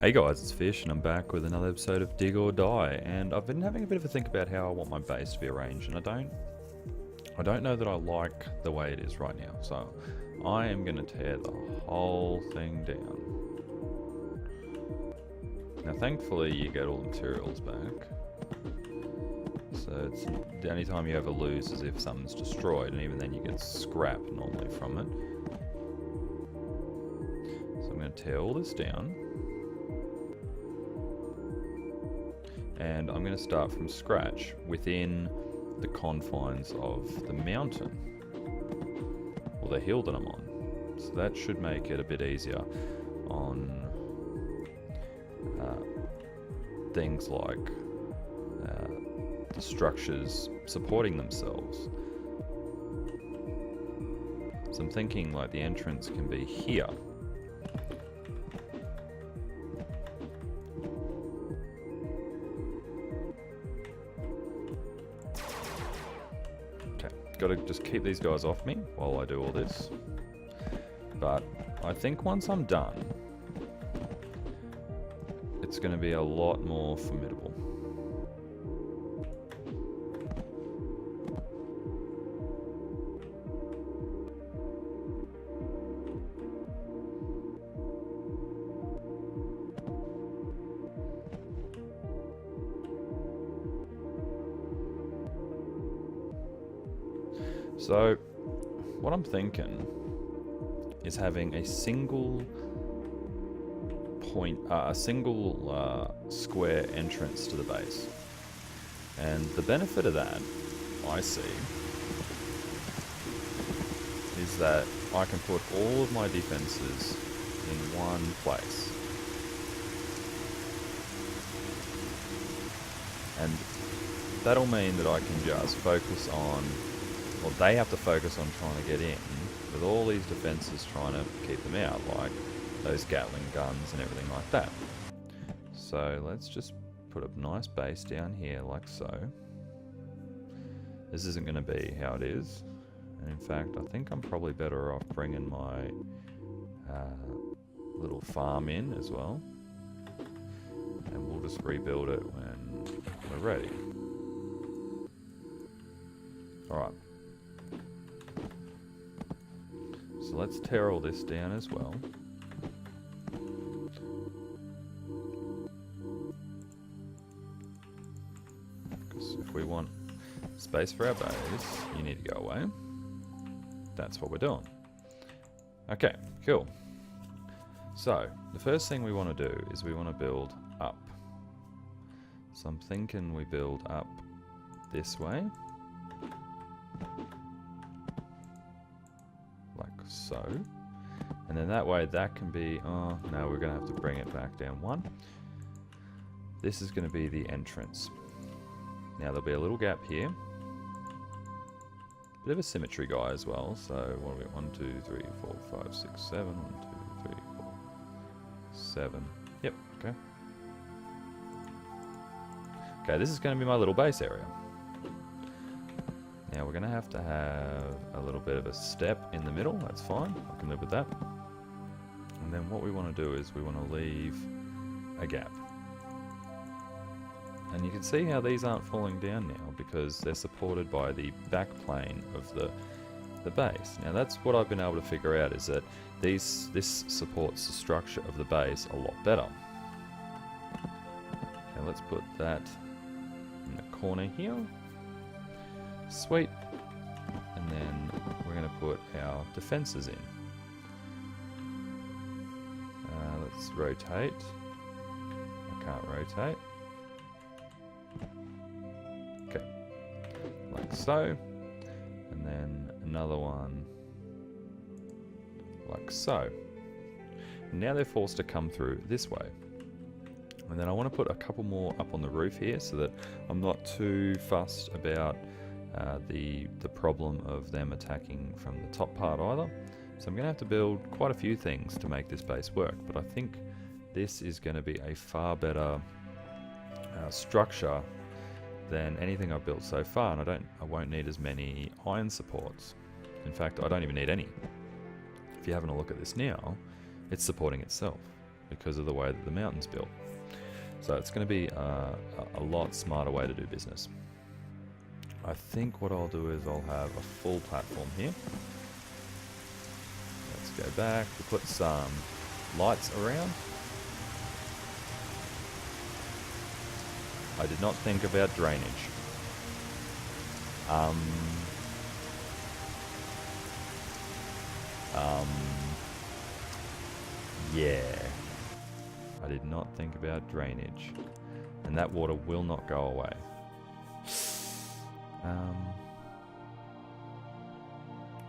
Hey guys, it's Fish and I'm back with another episode of Dig or Die, and I've been having a bit of a think about how I want my base to be arranged, and I don't know that I like the way it is right now, so I am going to tear the whole thing down. Now thankfully you get all the materials back, so it's the only time you ever lose is if something's destroyed, and even then you get scrap normally from it. So I'm going to tear all this down. And I'm going to start from scratch within the confines of the mountain, or the hill that I'm on. So that should make it a bit easier on things like the structures supporting themselves. So I'm thinking like the entrance can be here. Gotta just keep these guys off me while I do all this. But I think once I'm done, it's gonna be a lot more formidable. So, what I'm thinking is having a single point, square entrance to the base. And the benefit of that, I see, is that I can put all of my defenses in one place. And that'll mean that I can just focus on, well, they have to focus on trying to get in, with all these defenses trying to keep them out, like those Gatling guns and everything like that. So let's just put a nice base down here, like so. This isn't going to be how it is, and in fact, I think I'm probably better off bringing my little farm in as well, and we'll just rebuild it when we're ready. Alright. So let's tear all this down as well. Because if we want space for our base, you need to go away. That's what we're doing. Okay, cool. So, the first thing we want to do is we want to build up. So I'm thinking we build up this way. So, and then that way that can be, oh no, we're going to have to bring it back down one. This is going to be the entrance. Now there'll be a little gap here. Bit of a symmetry guy as well, so what are we, 1, 2, 3, 4, 5, 6, 7, 1, 2, 3, 4, 7, yep, okay. Okay, this is going to be my little base area. Now we're going to have a little bit of a step in the middle, that's fine, I can live with that. And then what we want to do is we want to leave a gap. And you can see how these aren't falling down now because they're supported by the back plane of the base. Now that's what I've been able to figure out, is that this supports the structure of the base a lot better. Okay, let's put that in the corner here. Sweet. And then we're going to put our defenses in. Let's rotate. I can't rotate. Okay. Like so. And then another one like so. And now they're forced to come through this way. And then I want to put a couple more up on the roof here so that I'm not too fussed about the problem of them attacking from the top part either. So I'm going to have to build quite a few things to make this base work, but I think this is going to be a far better structure than anything I've built so far, and I won't need as many iron supports. In fact, I don't even need any. If you're having a look at this now, it's supporting itself. because of the way that the mountain's built. So it's going to be a lot smarter way to do business. I think what I'll do is I'll have a full platform here. Let's go back. We'll put some lights around. I did not think about drainage. Yeah. I did not think about drainage. And that water will not go away.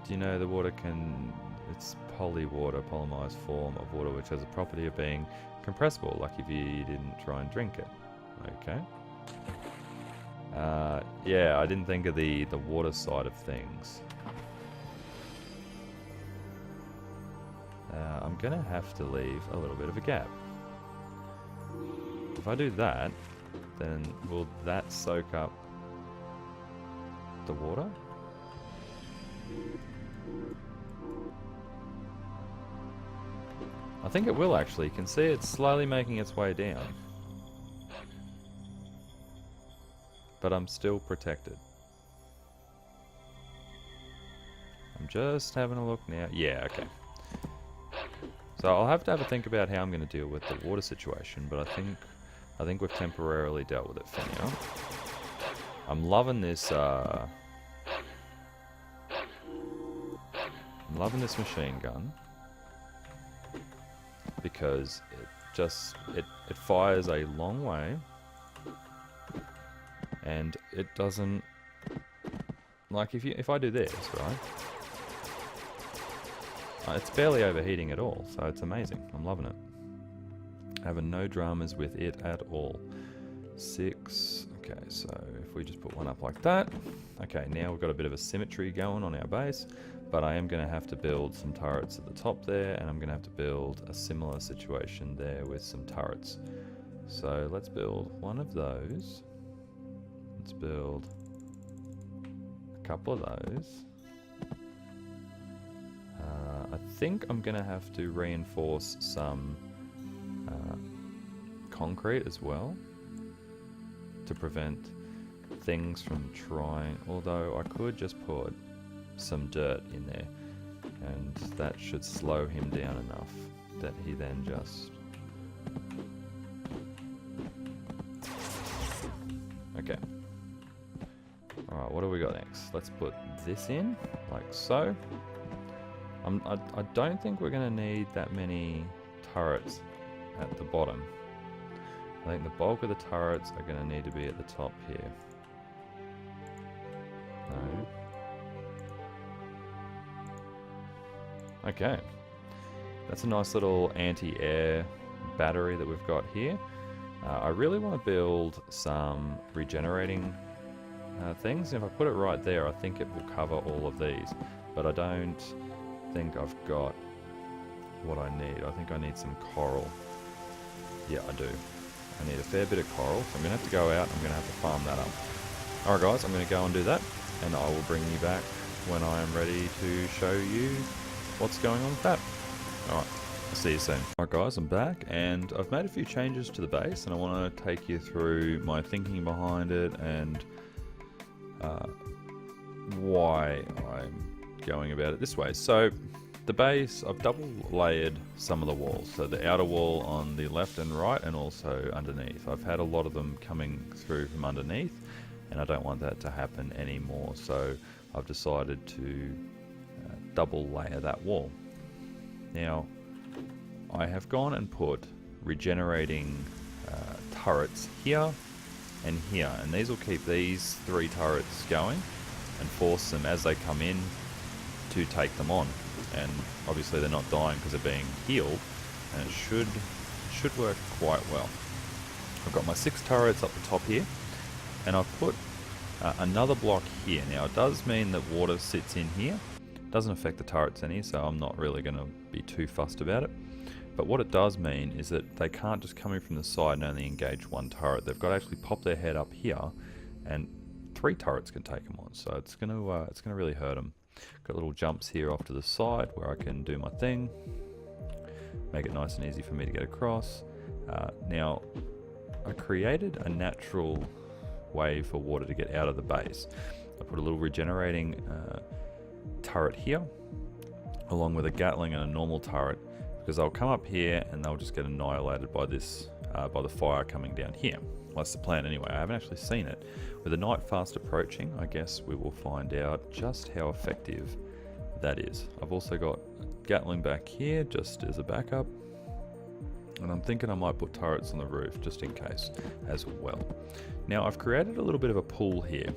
Do you know the water can... It's polywater, polymerized form of water which has a property of being compressible, like if you didn't try and drink it. Okay. Yeah, I didn't think of the water side of things. I'm going to have to leave a little bit of a gap. If I do that, then will that soak up the water? I think it will actually. You can see it's slowly making its way down. But I'm still protected. I'm just having a look now. Yeah, okay. So I'll have to have a think about how I'm going to deal with the water situation, but I think we've temporarily dealt with it for now. I'm loving this machine gun because it fires a long way and it doesn't, like if I do this, right? It's barely overheating at all, so it's amazing. I'm loving it. Having no dramas with it at all. 6. Okay, so if we just put one up like that. Okay, now we've got a bit of a symmetry going on our base, but I am going to have to build some turrets at the top there, and I'm going to have to build a similar situation there with some turrets. So let's build one of those. Let's build a couple of those. I think I'm going to have to reinforce some concrete as well to prevent things from trying, although I could just put some dirt in there and that should slow him down enough that he then just... Okay. Alright, what do we got next? Let's put this in, like so. I don't think we're going to need that many turrets at the bottom. I think the bulk of the turrets are going to need to be at the top here. No. Okay. That's a nice little anti-air battery that we've got here. I really want to build some regenerating things. If I put it right there, I think it will cover all of these. But I don't think I've got what I need. I think I need some coral. Yeah, I do. I need a fair bit of coral, so I'm going to have to go out and I'm going to have to farm that up. Alright guys, I'm going to go and do that, and I will bring you back when I am ready to show you what's going on with that. Alright, I'll see you soon. Alright guys, I'm back, and I've made a few changes to the base, and I want to take you through my thinking behind it, and why I'm going about it this way. So the base, I've double layered some of the walls, so the outer wall on the left and right, and also underneath. I've had a lot of them coming through from underneath, and I don't want that to happen anymore, so I've decided to double layer that wall. Now I have gone and put regenerating turrets here and here, and these will keep these 3 turrets going and force them as they come in to take them on, and obviously they're not dying because they're being healed, and it should work quite well. I've got my 6 turrets up the top here, and I've put another block here. Now it does mean that water sits in here. It doesn't affect the turrets any, so I'm not really going to be too fussed about it. But what it does mean is that they can't just come in from the side and only engage one turret. They've got to actually pop their head up here, and 3 turrets can take them on. So it's going to really hurt them. Got little jumps here off to the side where I can do my thing. make it nice and easy for me to get across. Now, I created a natural way for water to get out of the base. I put a little regenerating turret here, along with a Gatling and a normal turret, because they'll come up here and they'll just get annihilated by this, by the fire coming down here. Well, that's the plan anyway. I haven't actually seen it. With the night fast approaching, I guess we will find out just how effective that is. I've also got Gatling back here just as a backup, and I'm thinking I might put turrets on the roof just in case as well. Now I've created a little bit of a pool here.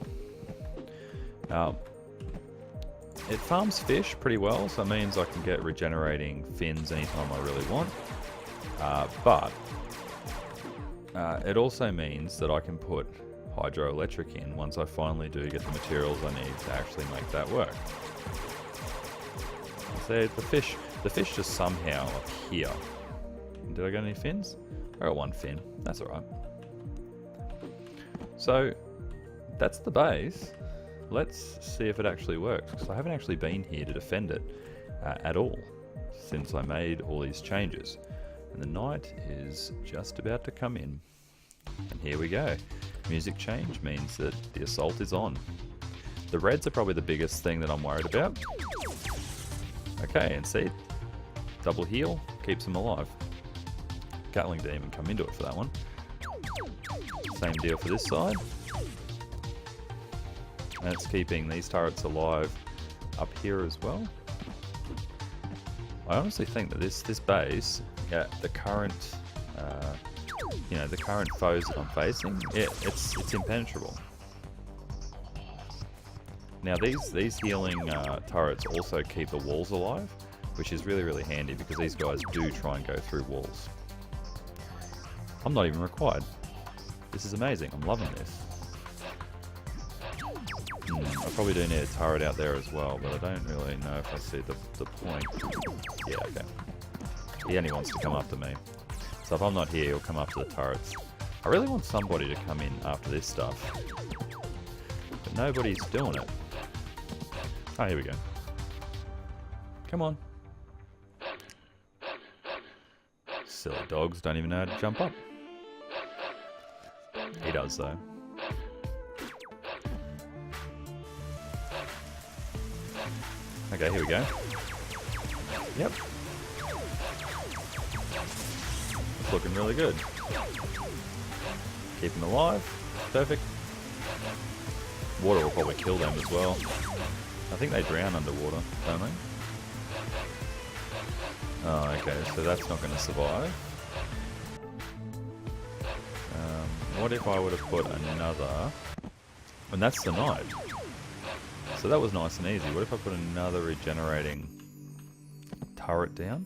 It farms fish pretty well, so it means I can get regenerating fins anytime I really want, but it also means that I can put hydroelectric in once I finally do get the materials I need to actually make that work. So the fish just somehow appear. Did I get any fins? I got one fin. That's alright. So that's the base. Let's see if it actually works, because I haven't actually been here to defend it at all since I made all these changes. And the night is just about to come in. And here we go. Music change means that the assault is on. The reds are probably the biggest thing that I'm worried about. Okay, and see, double heal keeps them alive. Gatling didn't even come into it for that one. Same deal for this side. And it's keeping these turrets alive up here as well. I honestly think that this base, the current, the current foes that I'm facing, it's impenetrable. Now these healing turrets also keep the walls alive, which is really, really handy because these guys do try and go through walls. I'm not even required. This is amazing. I'm loving this. I probably do need a turret out there as well, but I don't really know if I see the point. Yeah, okay. He only wants to come after me. So if I'm not here, he'll come after the turrets. I really want somebody to come in after this stuff. But nobody's doing it. Oh, here we go. Come on. Silly dogs don't even know how to jump up. He does though. Okay, here we go. Yep. It's looking really good. Keep them alive. Perfect. Water will probably kill them as well. I think they drown underwater, don't they? Oh, okay, so that's not going to survive. What if I would have put another... And that's the night. So that was nice and easy. What if I put another regenerating turret down?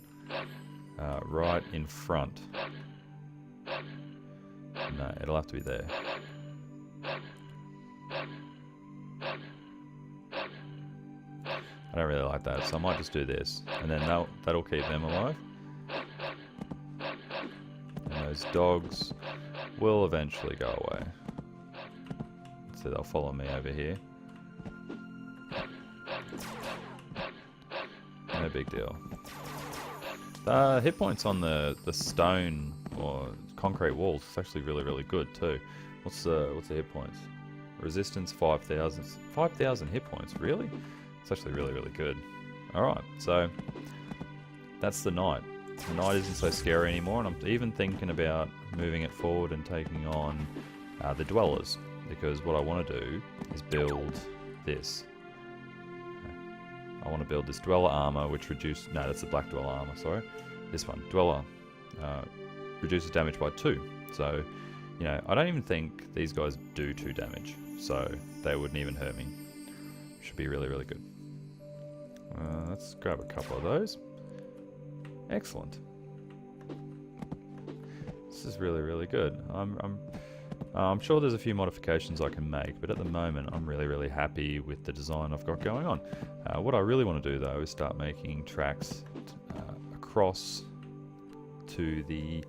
Right in front. No, it'll have to be there. I don't really like that, so I might just do this. And then that'll keep them alive. And those dogs will eventually go away. So they'll follow me over here. No big deal. The hit points on the stone or concrete walls is actually really, really good too. What's the hit points? Resistance 5,000. 5,000 hit points, really? It's actually really, really good. Alright, so that's the night. The night isn't so scary anymore, and I'm even thinking about moving it forward and taking on the dwellers, because what I want to do is build this. I want to build this dweller armor, which reduces... No, that's the black dweller armor, sorry. This one, dweller, reduces damage by 2. So, you know, I don't even think these guys do 2 damage, so they wouldn't even hurt me. Should be really, really good. Let's grab a couple of those. Excellent. This is really, really good. I'm sure there's a few modifications I can make, but at the moment I'm really, really happy with the design I've got going on. What I really want to do though is start making tracks across to the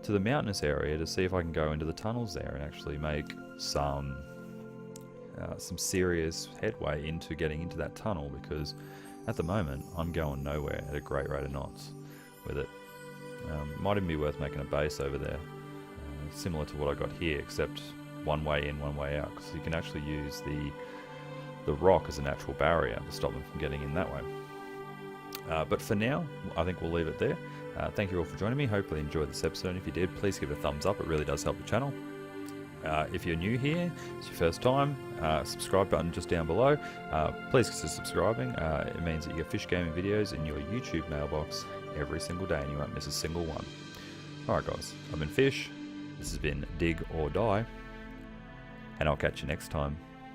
mountainous area to see if I can go into the tunnels there and actually make some serious headway into getting into that tunnel, because at the moment I'm going nowhere at a great rate of knots. with it. Might even be worth making a base over there, similar to what I got here, except one way in, one way out, because you can actually use the rock as a natural barrier to stop them from getting in that way. But for now, I think we'll leave it there. Thank you all for joining me. Hopefully you enjoyed this episode. If you did, please give it a thumbs up. It really does help the channel. If you're new here, it's your first time, subscribe button just down below. Please consider subscribing. It means that you get Fish Gaming videos in your YouTube mailbox every single day and you won't miss a single one. Alright guys, I've been Fish, this has been Dig or Die, and I'll catch you next time.